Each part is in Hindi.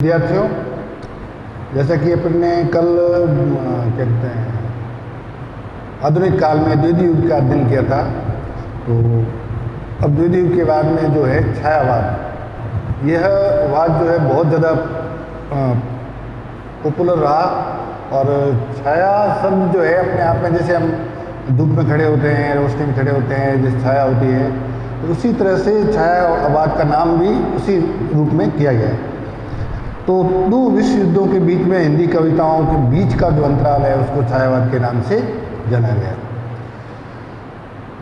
विद्यार्थियों, जैसा कि अपन ने कल कहते हैं आधुनिक काल में द्वितीय युग का अध्ययन किया था, तो अब द्वितीय युग के बाद में जो है छायावाद, यह वाद जो है बहुत ज़्यादा पॉपुलर रहा। और छाया शब्द जो है अपने आप में, जैसे हम धूप में खड़े होते हैं, रोशनी में खड़े होते हैं, जैसे छाया होती है, तो उसी तरह से छायावाद का नाम भी उसी रूप में किया गया है। तो दो विश्व युद्धों के बीच में हिंदी कविताओं के बीच का जो अंतराल है उसको छायावाद के नाम से जाना गया।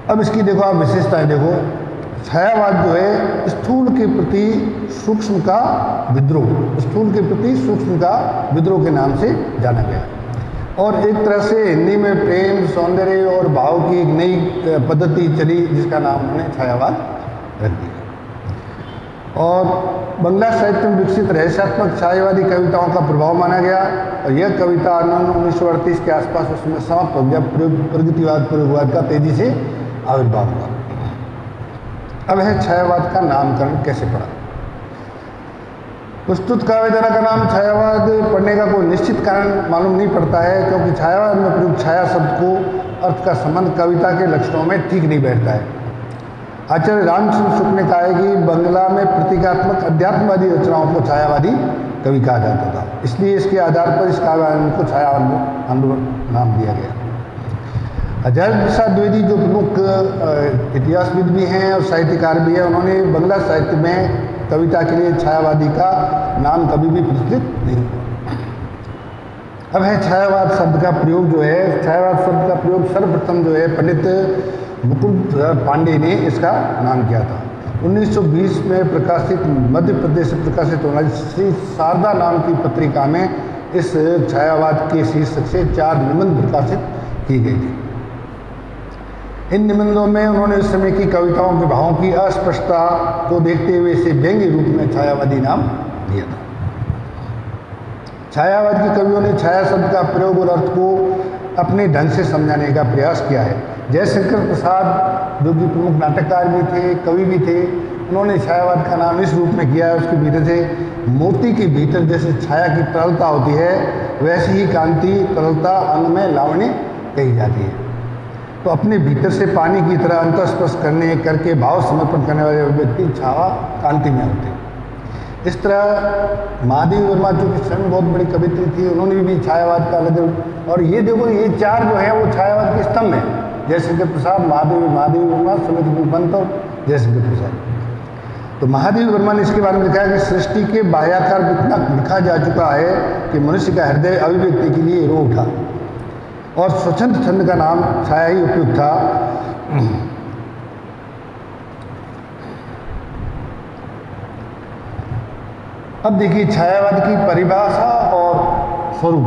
अब इसकी देखो आप विशेषताएं देखो। छायावाद जो है स्थूल के प्रति सूक्ष्म का विद्रोह, स्थूल के प्रति सूक्ष्म का विद्रोह के नाम से जाना गया। और एक तरह से हिंदी में प्रेम, सौंदर्य और भाव की एक नई पद्धति चली, जिसका नाम उन्होंने छायावाद रख दिया। और बंगला साहित्य में विकसित रहस्यात्मक छायावादी कविताओं का प्रभाव माना गया। और यह कविता 1938 के आसपास उसमें समाप्त हो गया। प्रगतिवाद, प्रयोगवाद का तेजी से आविर्भाव हुआ। अब है छायावाद का नामकरण कैसे पड़ा। प्रस्तुत काव्यधारा का नाम छायावाद पढ़ने का कोई निश्चित कारण मालूम नहीं पड़ता है, क्योंकि छायावाद में प्रयुक्त छाया शब्द को अर्थ का संबंध कविता के लक्षणों में ठीक नहीं बैठता है। आचार्य रामचंद्र शुक्ल ने कहा है कि बंगला में प्रतीकात्मक अध्यात्मवादी रचनाओं को छायावादी कवि कहा जाता था, इसलिए इसके आधार पर इस काव्य आंदोलन को छाया आंदोलन नाम दिया गया। आचार्य प्रसाद द्विवेदी जो प्रमुख इतिहासविद भी हैं और साहित्यकार भी हैं, उन्होंने बंगला साहित्य में कविता के लिए छायावादी का नाम कभी भी प्रचलित नहीं हुआ। अब है छायावाद शब्द का प्रयोग जो है, छायावाद शब्द का प्रयोग सर्वप्रथम जो है पंडित मुकुंद पांडे ने इसका नाम किया था। 1920 में प्रकाशित, मध्य प्रदेश से प्रकाशित होने वाली श्री शारदा नाम की पत्रिका में इस छायावाद के शीर्षक से 4 निबंध प्रकाशित की गई थी। इन निबंधों में उन्होंने उस समय की कविताओं के भावों की अस्पष्टता को देखते हुए इसे व्यंग्य रूप में छायावादी नाम दिया था। छायावाद के कवियों ने छाया शब्द का प्रयोग और अर्थ को अपने ढंग से समझाने का प्रयास किया है। जयशंकर प्रसाद जो कि प्रमुख नाटककार भी थे, कवि भी थे, उन्होंने छायावाद का नाम इस रूप में किया है। उसके भीतर से मोती के भीतर जैसे छाया की तरलता होती है, वैसी ही कांति, तरलता, अंग में लावण्य कही जाती है। तो अपने भीतर से पानी की तरह अंतस्पर्श करके भाव समर्पण करने वाले व्यक्ति छावा कांति में होते हैं। इस तरह महादेवी वर्मा जो कि स्वयं बहुत बड़ी कवित्री थी, उन्होंने भी छायावाद का अलग। और ये देखो, ये 4 जो है वो छायावाद के स्तंभ हैं। जयशंकर प्रसाद, महादेवी वर्मा, सुमित पंत और जयशंकर प्रसाद। तो महादेवी वर्मा ने इसके बारे में लिखा है कि सृष्टि के बाह्याकार इतना लिखा जा चुका है कि मनुष्य का हृदय अभिव्यक्ति के लिए रो उठा, और स्वच्छंद छंद का नाम छाया ही उपयुक्त था। अब देखिए छायावाद की परिभाषा और स्वरूप,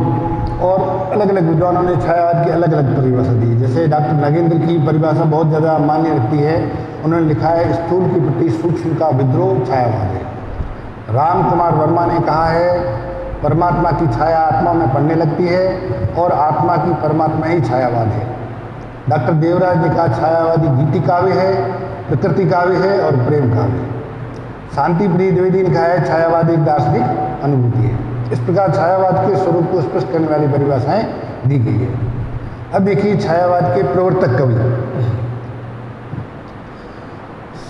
और अलग अलग विद्वानों ने छायावाद की अलग अलग परिभाषा दी। जैसे डॉक्टर नागेंद्र की परिभाषा बहुत ज़्यादा मान्य रखती है। उन्होंने लिखा है स्थूल के प्रति सूक्ष्म का विद्रोह छायावाद है। राम कुमार वर्मा ने कहा है परमात्मा की छाया आत्मा में पड़ने लगती है और आत्मा की परमात्मा ही छायावाद है। डॉक्टर देवराज ने कहा छायावादी गीति काव्य है, प्रकृति काव्य है और प्रेम काव्य है। शांति प्रिय द्विवेदी ने कहा है छायावाद एक दार्शनिक अनुभूति है। इस प्रकार छायावाद के स्वरूप को स्पष्ट करने वाली परिभाषाएं दी गई है। अब देखिए छायावाद के प्रवर्तक कवि।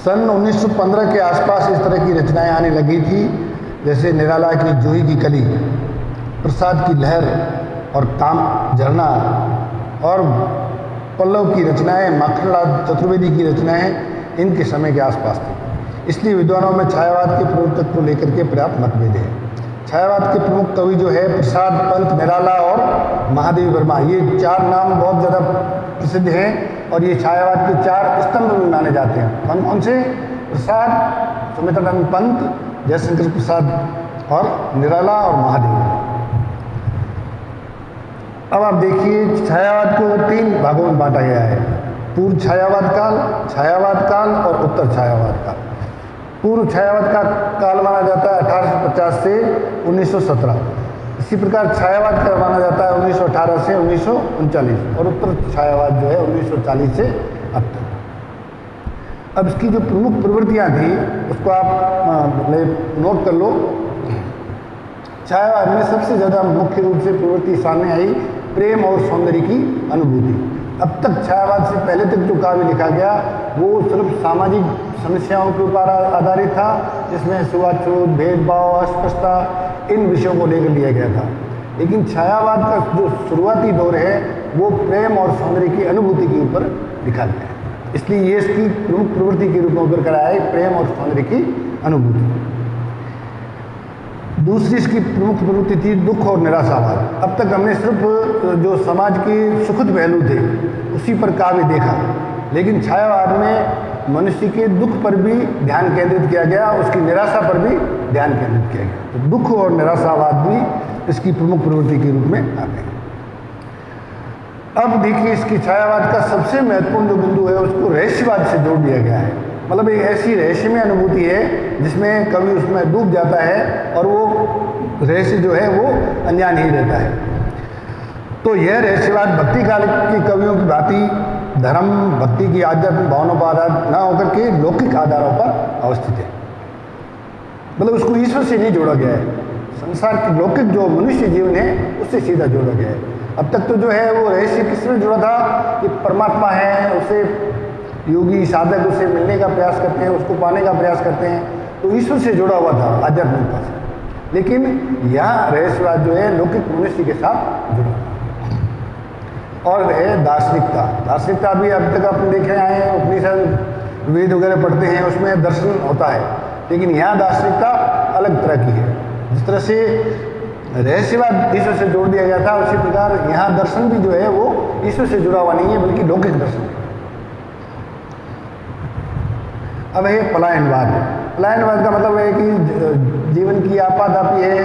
सन 1915 के आसपास इस तरह की रचनाएं आने लगी थी, जैसे निराला की जूही की कली, प्रसाद की लहर और काम झरना, और पल्लव की रचनाएं, माखनलाल चतुर्वेदी की रचनाएं इनके समय के आसपास थी। इसलिए विद्वानों में छायावाद के प्रवर्तक को लेकर के पर्याप्त मतभेद है। छायावाद के प्रमुख कवि जो है प्रसाद, पंत, निराला और महादेवी वर्मा, ये 4 नाम बहुत ज़्यादा प्रसिद्ध हैं और ये छायावाद के 4 स्तंभ में माने जाते हैं। कौन कौन से? प्रसाद, सुमित्रानंद पंत, जयशंकर प्रसाद और निराला और महादेवी। अब आप देखिए छायावाद को 3 भागों में बांटा गया है। पूर्व छायावाद काल और उत्तर छायावाद काल। पूर्व छायावाद का काल माना जाता है 1850 से 1917। इसी प्रकार छायावाद का माना जाता है 1918 से 1939, और उत्तर छायावाद जो है 1940 से अब तक। अब इसकी जो प्रमुख प्रवृत्तियां थी उसको आप नोट कर लो। छायावाद में सबसे ज़्यादा मुख्य रूप से प्रवृत्ति सामने आई प्रेम और सौंदर्य की अनुभूति। अब तक छायावाद से पहले तक जो काव्य लिखा गया वो सिर्फ सामाजिक समस्याओं के ऊपर आधारित था, जिसमें छुआछूत, भेदभाव, अस्पृश्यता इन विषयों को लेकर लिया गया था। लेकिन छायावाद का जो शुरुआती दौर है वो प्रेम और सौंदर्य की अनुभूति के ऊपर लिखा गया है, इसलिए ये इसकी प्रमुख प्रवृत्ति के रूप में उभर कर आया है, प्रेम और सौंदर्य की अनुभूति। दूसरी इसकी प्रमुख प्रवृत्ति थी दुख और निराशावाद। अब तक हमने सिर्फ जो समाज के सुखद पहलू थे उसी पर काव्य देखा, लेकिन छायावाद में मनुष्य के दुख पर भी ध्यान केंद्रित किया गया, उसकी निराशा पर भी ध्यान केंद्रित किया गया। तो दुख और निराशावाद भी इसकी प्रमुख प्रवृत्ति के रूप में आते हैं। अब देखिए, इसकी छायावाद का सबसे महत्वपूर्ण जो बिंदु है उसको रहस्यवाद से जोड़ दिया गया है। मतलब एक ऐसी रहस्यमय अनुभूति है जिसमें कवि उसमें डूब जाता है और वो रहस्य जो है वो अनजान ही रहता है। तो यह रहस्यवाद भक्ति काल के कवियों की भांति धर्म, भक्ति की आध्यात्मिक भावनाओं पर आधार न होकर के लौकिक आधारों पर अवस्थित है। मतलब उसको ईश्वर से नहीं जोड़ा गया है, संसार के लौकिक जो मनुष्य जीवन है उससे सीधा जोड़ा गया है। अब तक तो जो है वो रहस्य किसमें जुड़ा था कि परमात्मा है, उसे योगी साधक उसे मिलने का प्रयास करते हैं, उसको पाने का प्रयास करते हैं, तो ईश्वर से जुड़ा हुआ था आध्यात्मिकता से। लेकिन यहाँ रहस्यवाद जो है लौकिक मनुष्य के साथ जुड़ा और है दार्शनिकता। दार्शनिकता भी अब तक अपन देखे आए हैं, उपनिषद वेद वगैरह पढ़ते हैं, उसमें दर्शन होता है, लेकिन यहाँ दार्शनिकता अलग तरह की है। जिस तरह से रहस्यवाद ईश्वर से जोड़ दिया गया था, उसी प्रकार यहाँ दर्शन भी जो है वो ईश्वर से जुड़ा हुआ नहीं है, बल्कि लौकिक दर्शन है। अब है पलायनवाद। पलायनवाद का मतलब है कि जीवन की आपाधापी है,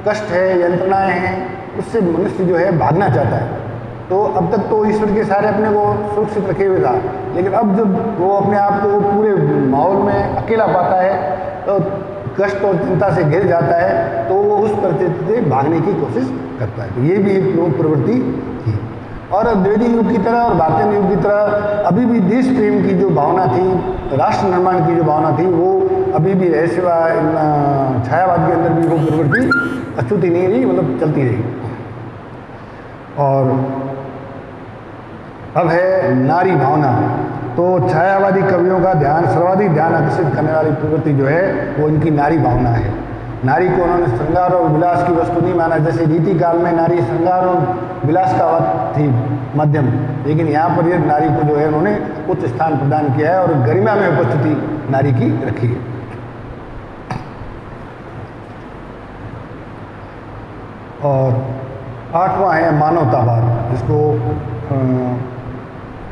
कष्ट है, यंत्रणाएं हैं, उससे मनुष्य जो है भागना चाहता है। तो अब तक तो ईश्वर के सारे अपने को सुरक्षित रखे हुए था, लेकिन अब जब वो अपने आप को पूरे माहौल में अकेला पाता है तो कष्ट और चिंता से घिर जाता है, तो वो उस परिस्थिति से भागने की कोशिश करता है। तो ये भी एक प्रमुख प्रवृत्ति थी। और द्विवेदी युग की तरह और भारतीय युग की तरह अभी भी देश प्रेम की जो भावना थी, राष्ट्र निर्माण की जो भावना थी, वो अभी भी रहस्यवाद छायावाद के अंदर भी वो प्रवृत्ति अछूती नहीं रही, मतलब चलती रही। और अब है नारी भावना। तो छायावादी कवियों का ध्यान सर्वाधिक ध्यान आकर्षित करने वाली प्रवृत्ति जो है वो इनकी नारी भावना है। नारी को उन्होंने श्रृंगार और विलास की वस्तु नहीं माना। जैसे रीति काल में नारी श्रृंगार और विलास का वक्त थी मध्यम, लेकिन यहाँ पर ये नारी को जो है उन्होंने उच्च स्थान प्रदान किया है और गरिमा में उपस्थिति नारी की रखी है। और आठवां है मानवतावाद, जिसको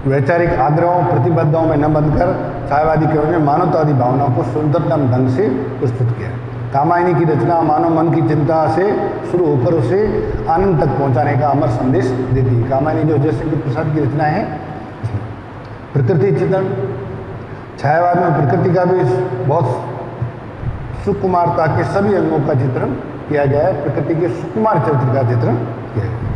वैचारिक आग्रहों प्रतिबद्धताओं में न बंधकर छायावादी कवियों ने मानवतावादी भावनाओं को सुंदरतम ढंग से प्रस्तुत किया। कामायनी की रचना मानव मन की चिंता से शुरू होकर उसे आनंद तक पहुंचाने का अमर संदेश देती है। कामायनी जो जयशंकर प्रसाद की रचना है। प्रकृति चित्रण, छायावाद में प्रकृति का भी बहुत सुकुमारता के सभी अंगों का चित्रण किया गया है। प्रकृति के सुकुमार चरित्र का चित्रण किया गया है।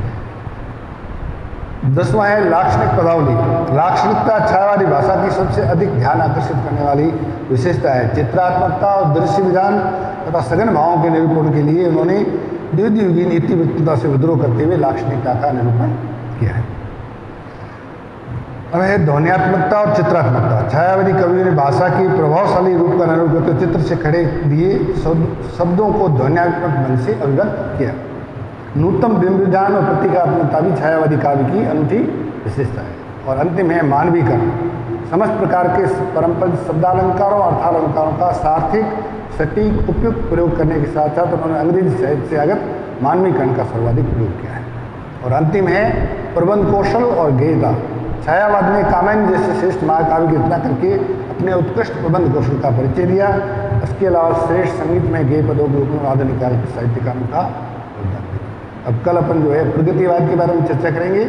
10वां है लाक्षणिक पदावली। लाक्षणिकता छायावादी भाषा की सबसे अधिक ध्यान आकर्षित करने वाली विशेषता है। चित्रात्मकता और दृश्य विधान तथा सघन भावों के निरूपण के लिए उन्होंने द्वितीयुगीन इतिवृत्तता से विद्रोह करते हुए लाक्षणिकता का निरूपण किया है। अब है ध्वन्यात्मकता और चित्रात्मकता। छायावादी कवियों ने भाषा की प्रभावशाली रूप का निरूपण करते चित्र से खड़े दिए शब्दों को ध्वन्यात्मक ढंग से अभिव्यक्त किया। नूतन बिंब विधान और प्रतीकात्मकता भी छायावादी काव्य की अनूठी विशेषता है। और अंतिम है मानवीकरण। समस्त प्रकार के पारंपरिक शब्दालंकारों और अर्थालंकारों का सार्थिक सटीक उपयुक्त प्रयोग करने के साथ साथ उन्होंने अंग्रेजी साहित्य से आगत मानवीकरण का सर्वाधिक प्रयोग किया है। और अंतिम है प्रबंध कौशल और गेयता। छायावाद ने कामायनी जैसे श्रेष्ठ महाकाव्य की रचना करके अपने उत्कृष्ट प्रबंध कौशल का परिचय दिया। इसके अलावा श्रेष्ठ संगीत में गेय पदों के रूप में आधुनिक काल के साहित्यकारों का योगदान दिया। अब कल अपन जो है प्रगतिवाद के बारे में चर्चा करेंगे।